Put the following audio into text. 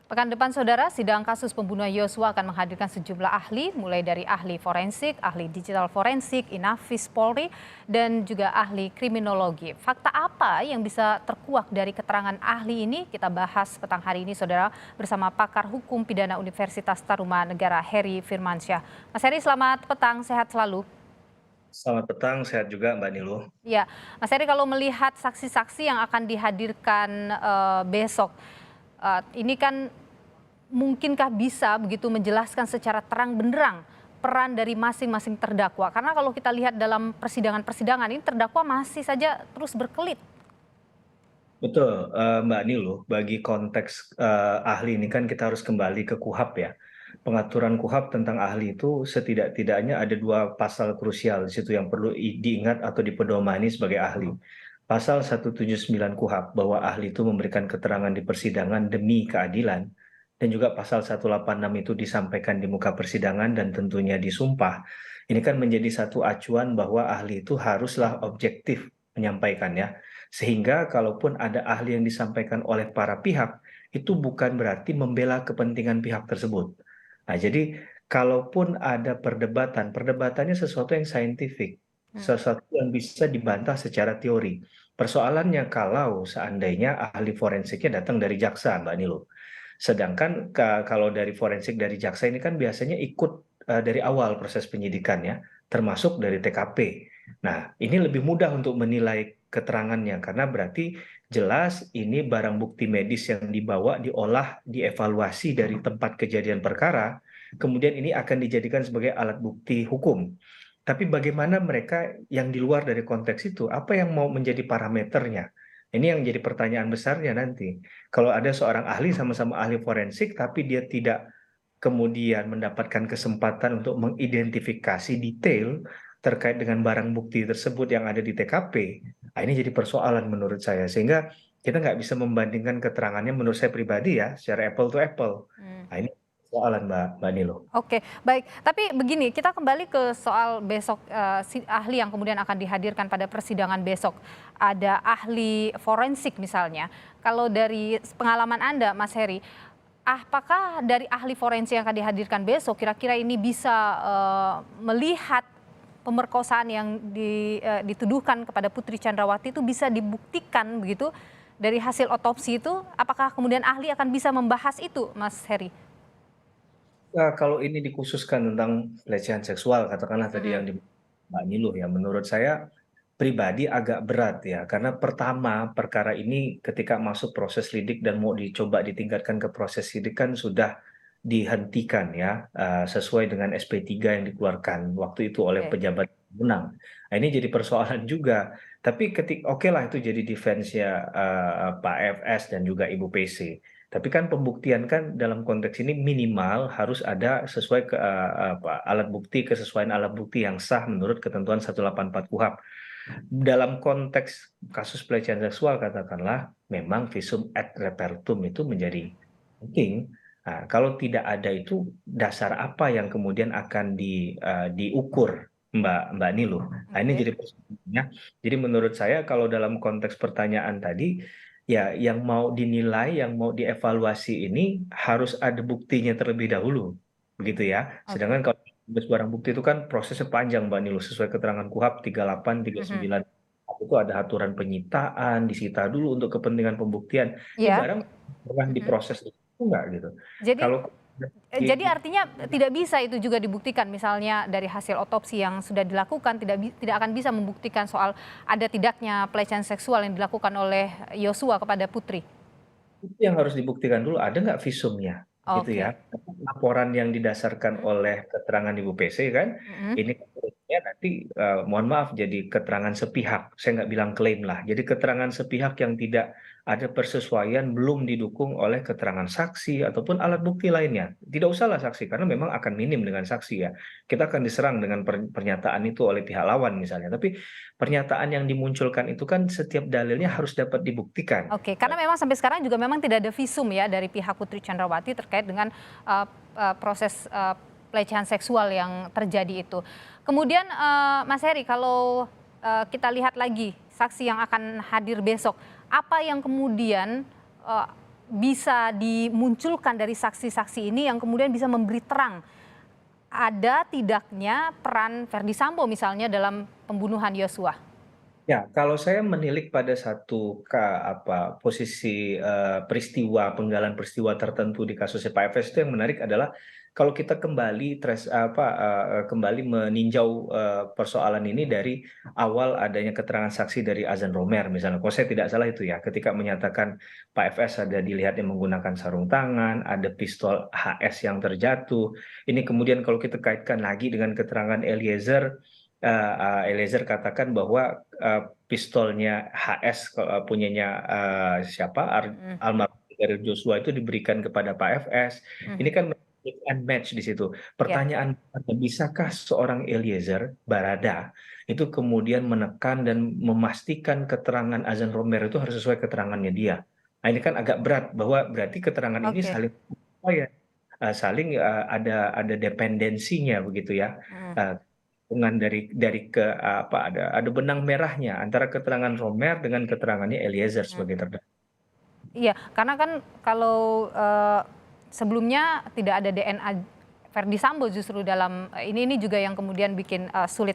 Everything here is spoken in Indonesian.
Pekan depan, Saudara, sidang kasus pembunuhan Yosua akan menghadirkan sejumlah ahli, mulai dari ahli forensik, ahli digital forensik, Inafis Polri, dan juga ahli kriminologi. Fakta apa yang bisa terkuak dari keterangan ahli ini? Kita bahas petang hari ini, Saudara, bersama pakar hukum pidana Universitas Tarumanegara, Heri Firmansyah. Mas Heri, selamat petang, sehat selalu. Selamat petang, sehat juga Mbak Niluh. Ya, Mas Heri, kalau melihat saksi-saksi yang akan dihadirkan besok, ini kan mungkinkah bisa begitu menjelaskan secara terang benderang peran dari masing-masing terdakwa? Karena kalau kita lihat dalam persidangan-persidangan ini terdakwa masih saja terus berkelit. Betul, Mbak Niluh, bagi konteks ahli ini kan kita harus kembali ke KUHP ya. Pengaturan KUHP tentang ahli itu setidak-tidaknya ada dua pasal krusial di situ yang perlu diingat atau dipedomani sebagai ahli. Pasal 179 KUHP bahwa ahli itu memberikan keterangan di persidangan demi keadilan, dan juga pasal 186 itu disampaikan di muka persidangan dan tentunya disumpah. Ini kan menjadi satu acuan bahwa ahli itu haruslah objektif menyampaikannya. Sehingga kalaupun ada ahli yang disampaikan oleh para pihak, itu bukan berarti membela kepentingan pihak tersebut. Nah, jadi kalaupun ada perdebatan, perdebatannya sesuatu yang saintifik, Hmm. sesuatu yang bisa dibantah secara teori. Persoalannya kalau seandainya ahli forensiknya datang dari jaksa, Mbak Nilu. Sedangkan kalau dari forensik dari jaksa ini kan biasanya ikut dari awal proses penyidikan ya, termasuk dari TKP. Nah, ini lebih mudah untuk menilai keterangannya karena berarti jelas ini barang bukti medis yang dibawa, diolah, dievaluasi dari tempat kejadian perkara, kemudian ini akan dijadikan sebagai alat bukti hukum. Tapi bagaimana mereka yang di luar dari konteks itu, apa yang mau menjadi parameternya? Ini yang jadi pertanyaan besarnya nanti. Kalau ada seorang ahli sama-sama ahli forensik, tapi dia tidak kemudian mendapatkan kesempatan untuk mengidentifikasi detail terkait dengan barang bukti tersebut yang ada di TKP, nah ini jadi persoalan menurut saya. Sehingga kita nggak bisa membandingkan keterangannya menurut saya pribadi ya, secara apple to apple. Hmm. Nah ini persoalan Mbak Nilo. Oke, baik. Tapi begini, kita kembali ke soal besok, ahli yang kemudian akan dihadirkan pada persidangan besok. Ada ahli forensik misalnya. Kalau dari pengalaman Anda, Mas Heri, apakah dari ahli forensik yang akan dihadirkan besok, kira-kira ini bisa melihat pemerkosaan yang dituduhkan kepada Putri Chandrawati itu bisa dibuktikan begitu dari hasil otopsi itu? Apakah kemudian ahli akan bisa membahas itu, Mas Heri? Nah, kalau ini dikhususkan tentang pelecehan seksual, katakanlah tadi yang Mhm. di Mbak Niluh ya, menurut saya pribadi agak berat ya, karena pertama perkara ini ketika masuk proses lidik dan mau dicoba ditingkatkan ke proses sidik kan sudah dihentikan ya, sesuai dengan SP3 yang dikeluarkan waktu itu oleh Oke. pejabat menang. Nah, ini jadi persoalan juga. Tapi oke lah itu jadi defense-nya Pak FS dan juga Ibu PC. Tapi kan pembuktian kan dalam konteks ini minimal harus ada sesuai alat bukti, kesesuaian alat bukti yang sah menurut ketentuan 184 KUHP. Dalam konteks kasus pelecehan seksual katakanlah memang visum et repertum itu menjadi penting. Nah, kalau tidak ada itu dasar apa yang kemudian akan diukur Mbak Niluh. Nah, ini Oke. jadi persoalannya. Jadi menurut saya kalau dalam konteks pertanyaan tadi ya yang mau dinilai, yang mau dievaluasi ini harus ada buktinya terlebih dahulu, begitu ya. Oke. Sedangkan kalau barang bukti itu kan prosesnya panjang Mbak Niluh sesuai keterangan KUHP 38, Mhm. 39 itu ada aturan penyitaan, disita dulu untuk kepentingan pembuktian. Ini Iya. barang pernah Mhm. diproses itu enggak gitu. Jadi Kalau jadi di artinya tidak bisa itu juga dibuktikan, misalnya dari hasil otopsi yang sudah dilakukan tidak akan bisa membuktikan soal ada tidaknya pelecehan seksual yang dilakukan oleh Yosua kepada Putri? itu yang harus dibuktikan dulu, ada nggak visumnya, gitu ya. Oke. Laporan yang didasarkan Mhm. oleh keterangan Ibu PC kan, Mhm. ini kemudian nanti mohon maaf jadi keterangan sepihak, saya nggak bilang klaim lah. Jadi keterangan sepihak yang tidak ada persesuaian belum didukung oleh keterangan saksi ataupun alat bukti lainnya. Tidak usahlah saksi karena memang akan minim dengan saksi ya. Kita akan diserang dengan pernyataan itu oleh pihak lawan misalnya. Tapi pernyataan yang dimunculkan itu kan setiap dalilnya harus dapat dibuktikan. Oke, karena memang sampai sekarang juga memang tidak ada visum ya dari pihak Putri Chandrawati terkait dengan proses pelecehan seksual yang terjadi itu. Kemudian Mas Heri, kalau kita lihat lagi saksi yang akan hadir besok, apa yang kemudian bisa dimunculkan dari saksi-saksi ini yang kemudian bisa memberi terang ada tidaknya peran Verdi Sambo misalnya dalam pembunuhan Yosua? Ya, kalau saya menilik pada satu posisi peristiwa penggalan peristiwa tertentu di kasusnya Pak FS itu yang menarik adalah kalau kita kembali meninjau persoalan ini dari awal adanya keterangan saksi dari Azan Romer misalnya. Kalau saya tidak salah itu ya, ketika menyatakan Pak FS ada dilihatnya menggunakan sarung tangan, ada pistol HS yang terjatuh. Ini kemudian kalau kita kaitkan lagi dengan keterangan Eliezer katakan bahwa pistolnya HS punyanya siapa Mhm, almarhum Brigadir Joshua itu diberikan kepada Pak FS. Ini mhm. kan mix and match di situ. Ya, Pertanyaan, bisakah seorang Eliezer Barada itu kemudian menekan dan memastikan keterangan Azan Romer itu harus sesuai keterangannya dia. Nah, ini kan agak berat bahwa berarti keterangan ini oke. saling ada dependensinya begitu ya. Mhm, Eh, hubungan dari ke ada benang merahnya antara keterangan Romer dengan keterangannya Eliezer mhm. sebagai terdakwa. Iya, karena kan kalau, sebelumnya tidak ada DNA Verdi Sambo justru dalam ini juga yang kemudian bikin, sulit